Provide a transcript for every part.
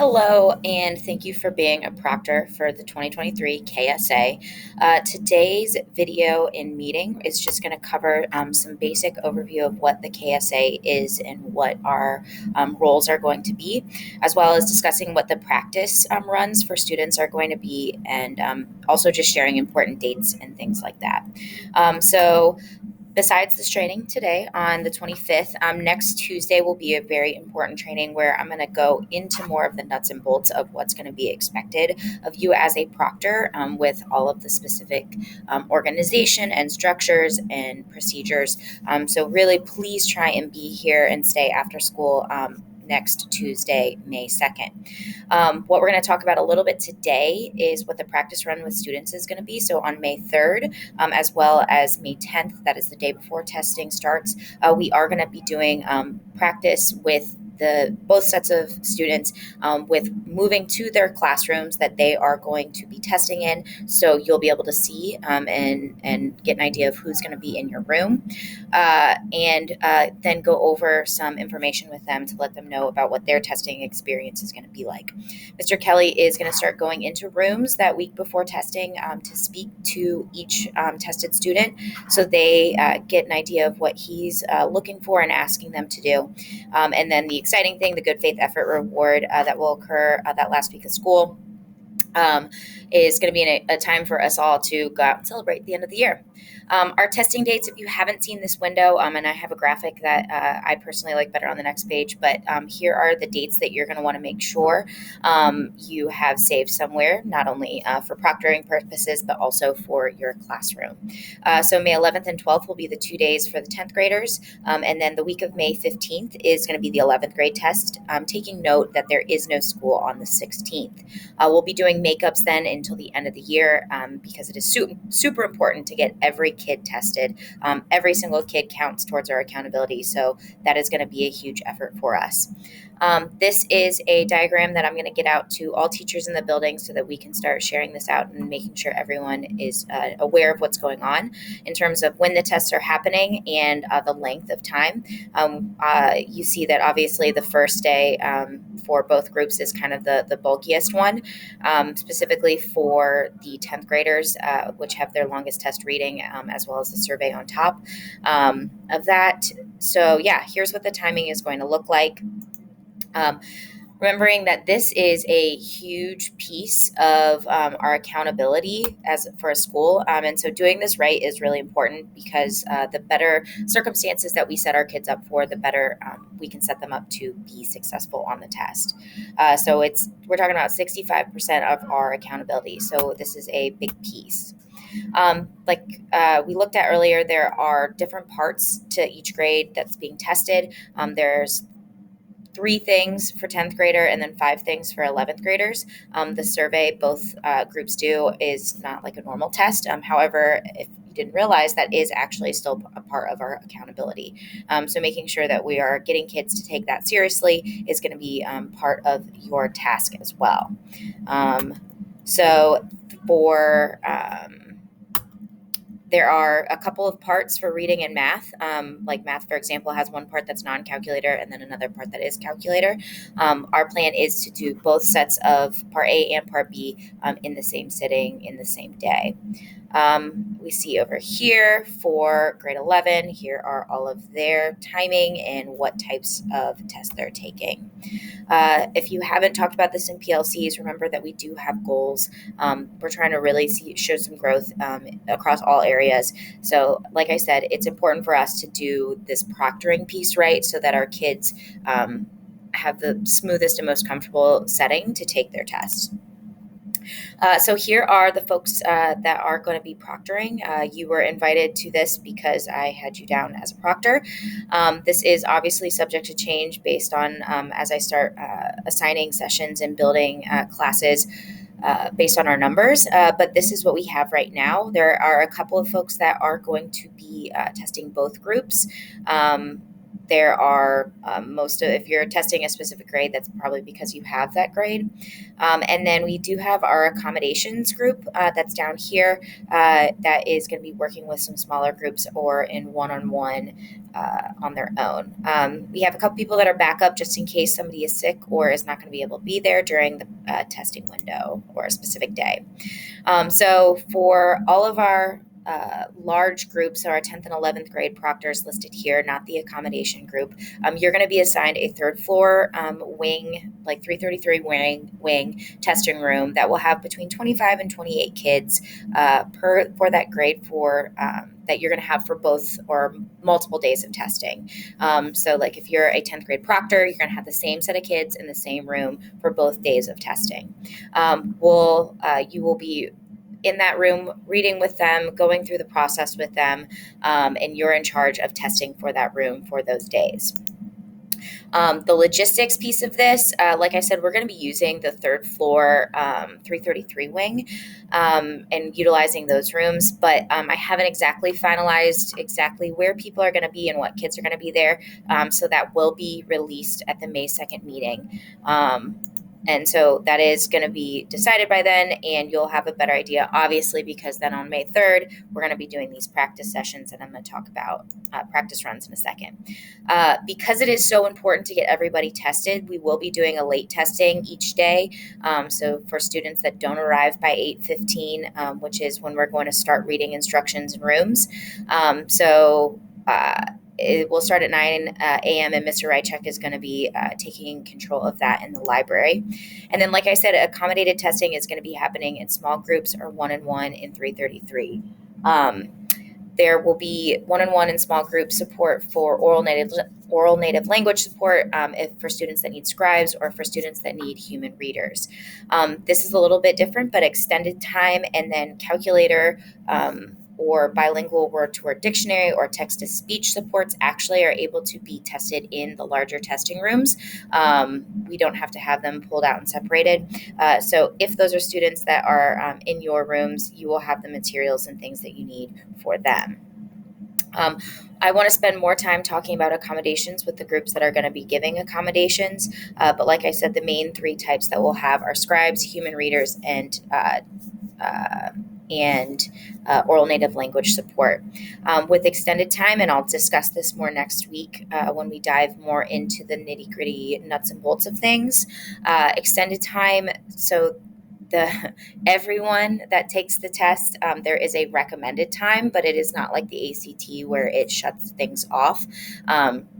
Hello, and thank you for being a proctor for the 2023 KSA. Today's video and meeting is just going to cover some basic overview of what the KSA is and what our roles are going to be, as well as discussing what the practice runs for students are going to be, and also just sharing important dates and things like that. So besides this training today on the 25th, next Tuesday will be a very important training where I'm going to go into more of the nuts and bolts of what's going to be expected of you as a proctor with all of the specific organization and structures and procedures. So really, please try and be here and stay after school next Tuesday, May 2nd. What we're going to talk about a little bit today is what the practice run with students is going to be. So on May 3rd, as well as May 10th, that is the day before testing starts, we are going to be doing practice with both sets of students with moving to their classrooms that they are going to be testing in. So you'll be able to see and get an idea of who's going to be in your room, and then go over some information with them to let them know about what their testing experience is going to be like. Mr. Kelly is going to start going into rooms that week before testing to speak to each tested student so they get an idea of what he's looking for and asking them to do. And then the exciting thing, the good faith effort reward that will occur that last week of school is going to be a time for us all to go out and celebrate the end of the year. Our testing dates, if you haven't seen this window, and I have a graphic that I personally like better on the next page, but here are the dates that you're going to want to make sure you have saved somewhere, not only for proctoring purposes, but also for your classroom. So May 11th and 12th will be the 2 days for the 10th graders, and then the week of May 15th is going to be the 11th grade test, taking note that there is no school on the 16th. We'll be doing makeups then until the end of the year because it is super important to get every kid tested. Every single kid counts towards our accountability, so that is going to be a huge effort for us. This is a diagram that I'm going to get out to all teachers in the building so that we can start sharing this out and making sure everyone is aware of what's going on in terms of when the tests are happening and the length of time. You see that obviously the first day for both groups is kind of the bulkiest one, specifically for the 10th graders, which have their longest test reading, as well as the survey on top of that. So yeah, here's what the timing is going to look like. Remembering that this is a huge piece of our accountability as for a school. And so doing this right is really important because the better circumstances that we set our kids up for, the better we can set them up to be successful on the test. So we're talking about 65% of our accountability. So this is a big piece. We looked at earlier, there are different parts to each grade that's being tested. There's 3 things for 10th grader and then 5 things for 11th graders. The survey both groups do is not like a normal test. However, if you didn't realize, that is actually still a part of our accountability. So making sure that we are getting kids to take that seriously is going to be part of your task as well. There are a couple of parts for reading and math. Like math, for example, has one part that's non-calculator and then another part that is calculator. Our plan is to do both sets of part A and part B in the same sitting in the same day. We see over here for grade 11, here are all of their timing and what types of tests they're taking. If you haven't talked about this in PLCs, remember that we do have goals. We're trying to really show some growth across all areas. So like I said, it's important for us to do this proctoring piece right so that our kids have the smoothest and most comfortable setting to take their tests. So here are the folks that are going to be proctoring. You were invited to this because I had you down as a proctor. This is obviously subject to change based on as I start assigning sessions and building classes based on our numbers, but this is what we have right now. There are a couple of folks that are going to be testing both groups. there are if you're testing a specific grade, that's probably because you have that grade. And then we do have our accommodations group that's down here that is going to be working with some smaller groups or in one-on-one on their own. We have a couple people that are backup just in case somebody is sick or is not going to be able to be there during the testing window or a specific day. So for all of our large groups, our 10th and 11th grade proctors listed here, not the accommodation group, you're going to be assigned a third floor wing, like 333 wing testing room that will have between 25 and 28 kids for that grade that you're going to have for both or multiple days of testing. So like if you're a 10th grade proctor, you're going to have the same set of kids in the same room for both days of testing. You will be in that room reading with them, going through the process with them, and you're in charge of testing for that room for those days. The logistics piece of this, like I said, we're going to be using the third floor 333 wing and utilizing those rooms, but I haven't exactly finalized exactly where people are going to be and what kids are going to be there. So that will be released at the May 2nd meeting. And so that is going to be decided by then, and you'll have a better idea, obviously, because then on May 3rd, we're going to be doing these practice sessions, and I'm going to talk about practice runs in a second. Because it is so important to get everybody tested, we will be doing a late testing each day. So for students that don't arrive by 8:15, which is when we're going to start reading instructions in rooms. It will start at 9 a.m. and Mr. Rychek is going to be taking control of that in the library. And then, like I said, accommodated testing is going to be happening in small groups or one-on-one in 333. There will be one-on-one and small group support for oral native language support for students that need scribes or for students that need human readers. This is a little bit different, but extended time and then calculator or bilingual word-to-word dictionary or text-to-speech supports actually are able to be tested in the larger testing rooms. We don't have to have them pulled out and separated. So if those are students that are in your rooms, you will have the materials and things that you need for them. I want to spend more time talking about accommodations with the groups that are going to be giving accommodations. But like I said, the main three types that we'll have are scribes, human readers, and oral native language support. With extended time, and I'll discuss this more next week when we dive more into the nitty-gritty nuts and bolts of things. Extended time, so everyone that takes the test, there is a recommended time, but it is not like the ACT where it shuts things off.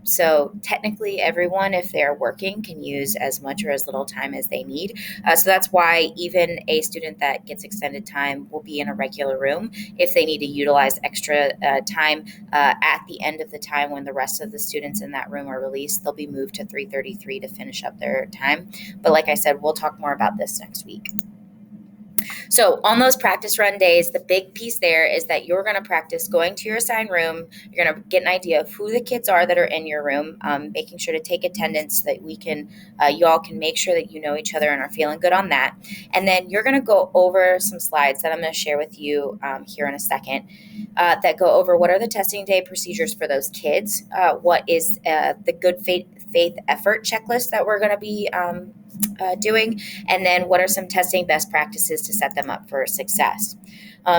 So technically everyone, if they're working, can use as much or as little time as they need. So that's why even a student that gets extended time will be in a regular room. If they need to utilize extra time at the end of the time when the rest of the students in that room are released, they'll be moved to 333 to finish up their time. But like I said, we'll talk more about this next week. So on those practice run days, the big piece there is that you're going to practice going to your assigned room. You're going to get an idea of who the kids are that are in your room, making sure to take attendance so that you all can make sure that you know each other and are feeling good on that. And then you're going to go over some slides that I'm going to share with you here in a second that go over what are the testing day procedures for those kids, what is the good faith effort checklist that we're going to be doing, and then what are some testing best practices to set them up for success.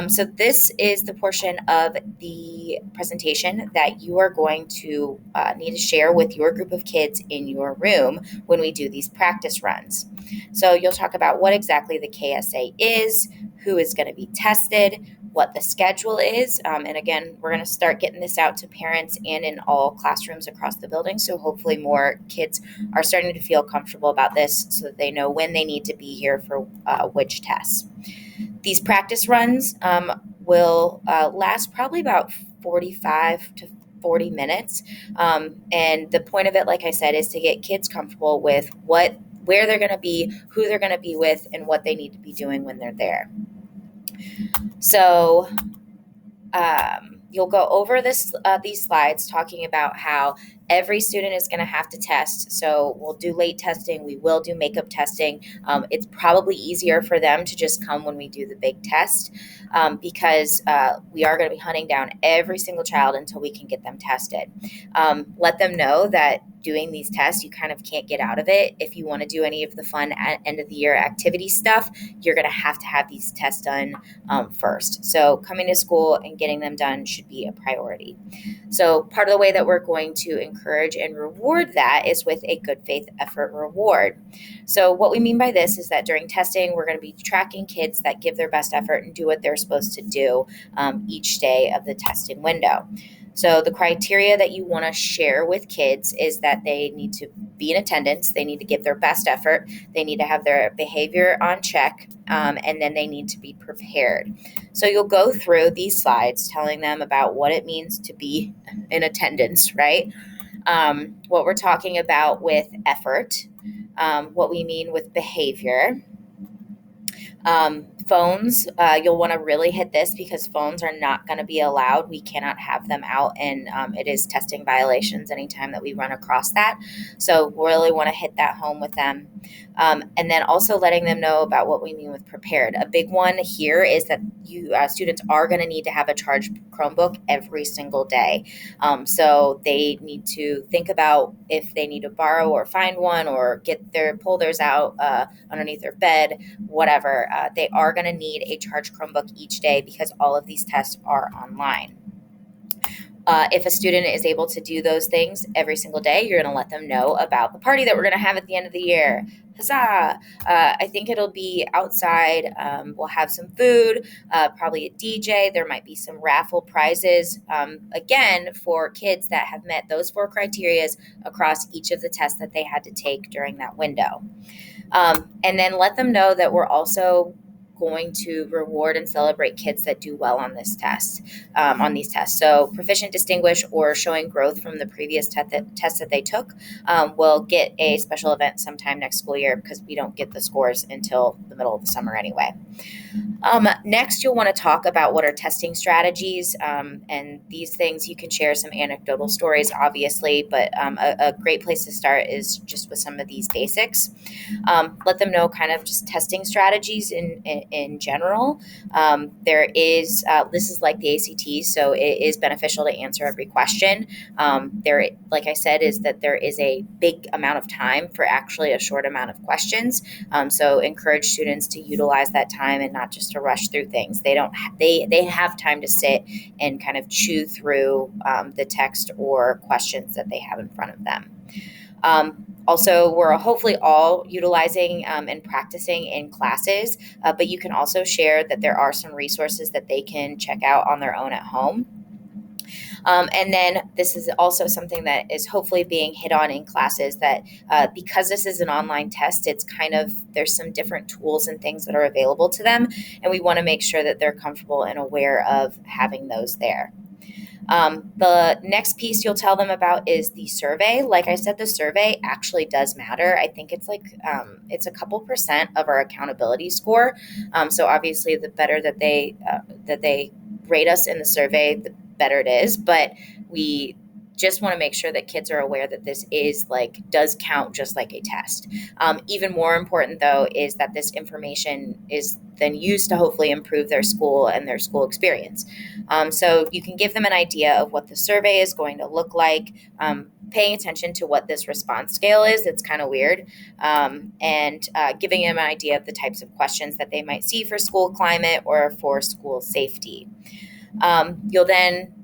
So this is the portion of the presentation that you are going to need to share with your group of kids in your room when we do these practice runs. So you'll talk about what exactly the KSA is, who is going to be tested, what the schedule is. And again, we're going to start getting this out to parents and in all classrooms across the building. So hopefully more kids are starting to feel comfortable about this so that they know when they need to be here for which tests. These practice runs will last probably about 45 to 40 minutes. And the point of it, like I said, is to get kids comfortable with where they're going to be, who they're going to be with, and what they need to be doing when they're there. So you'll go over these slides talking about how Every student is going to have to test. So we'll do late testing. We will do makeup testing. It's probably easier for them to just come when we do the big test, because we are going to be hunting down every single child until we can get them tested. Let them know that doing these tests, you kind of can't get out of it. If you want to do any of the fun end of the year activity stuff, you're going to have these tests done first. So coming to school and getting them done should be a priority. So part of the way that we're going to encourage and reward that is with a good faith effort reward. So what we mean by this is that during testing, we're going to be tracking kids that give their best effort and do what they're supposed to do each day of the testing window. So the criteria that you want to share with kids is that they need to be in attendance, they need to give their best effort, they need to have their behavior on check, and then they need to be prepared. So you'll go through these slides telling them about what it means to be in attendance, right? What we're talking about with effort, what we mean with behavior. Phones, you'll want to really hit this because phones are not going to be allowed. We cannot have them out, and it is testing violations anytime that we run across that. So really want to hit that home with them. And then also letting them know about what we mean with prepared. A big one here is that students are going to need to have a charged Chromebook every single day. So they need to think about if they need to borrow or find one or pull theirs out underneath their bed, whatever. They are going to need a charged Chromebook each day because all of these tests are online. If a student is able to do those things every single day, you're going to let them know about the party that we're going to have at the end of the year. Huzzah! I think it'll be outside. We'll have some food, probably a DJ. There might be some raffle prizes, again, for kids that have met those 4 criteria across each of the tests that they had to take during that window. And then let them know that we're also going to reward and celebrate kids that do well on this test, on these tests. So proficient, distinguished, or showing growth from the previous tests that they took will get a special event sometime next school year because we don't get the scores until the middle of the summer anyway. Next, you'll want to talk about what are testing strategies, and these things you can share some anecdotal stories, obviously, but a great place to start is just with some of these basics. Let them know kind of just testing strategies in general. There is, this is like the ACT, so it is beneficial to answer every question. There, like I said, is that there is a big amount of time for actually a short amount of questions. So encourage students to utilize that time and not just to rush through things. They have time to sit and kind of chew through the text or questions that they have in front of them. Also, we're hopefully all utilizing and practicing in classes, but you can also share that there are some resources that they can check out on their own at home. And then this is also something that is hopefully being hit on in classes that because this is an online test, it's kind of, there's some different tools and things that are available to them. And we want to make sure that they're comfortable and aware of having those there. The next piece you'll tell them about is the survey. Like I said, the survey actually does matter. I think it's like it's a couple percent of our accountability score. So obviously, the better that they rate us in the survey, the better it is. But we just want to make sure that kids are aware that this is does count just like a test. Even more important, though, is that this information is then used to hopefully improve their school and their school experience. So you can give them an idea of what the survey is going to look like, paying attention to what this response scale is. It's kind of weird. And giving them an idea of the types of questions that they might see for school climate or for school safety. You'll then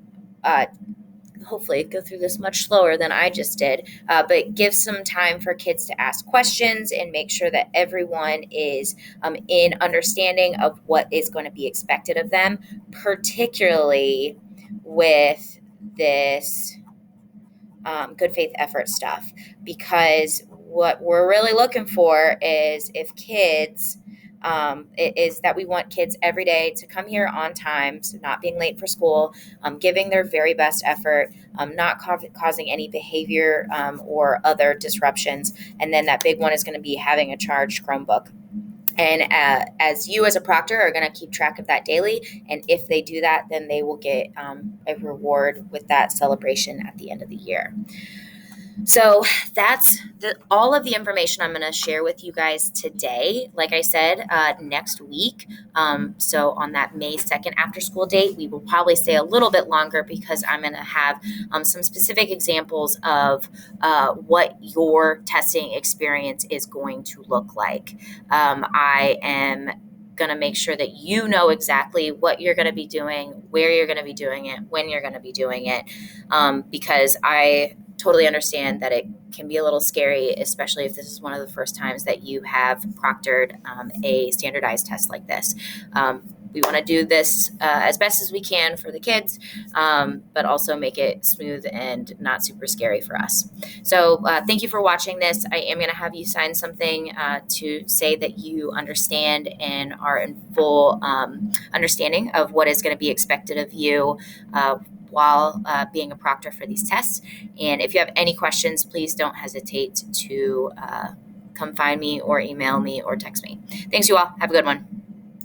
hopefully go through this much slower than I just did, but give some time for kids to ask questions and make sure that everyone is in understanding of what is going to be expected of them, particularly with this good faith effort stuff, because what we're really looking for is if kids is that we want kids every day to come here on time, so not being late for school, giving their very best effort, not causing any behavior or other disruptions. And then that big one is going to be having a charged Chromebook. And as you as a proctor are going to keep track of that daily. And if they do that, then they will get a reward with that celebration at the end of the year. So that's all of the information I'm going to share with you guys today. Like I said, next week, so on that May 2nd after school date, we will probably stay a little bit longer because I'm going to have some specific examples of what your testing experience is going to look like. I am going to make sure that you know exactly what you're going to be doing, where you're going to be doing it, when you're going to be doing it, because I totally understand that it can be a little scary, especially if this is one of the first times that you have proctored a standardized test like this. We want to do this as best as we can for the kids, but also make it smooth and not super scary for us. So thank you for watching this. I am going to have you sign something to say that you understand and are in full understanding of what is going to be expected of you while being a proctor for these tests. And if you have any questions, please don't hesitate to come find me or email me or text me. Thanks, you all. Have a good one.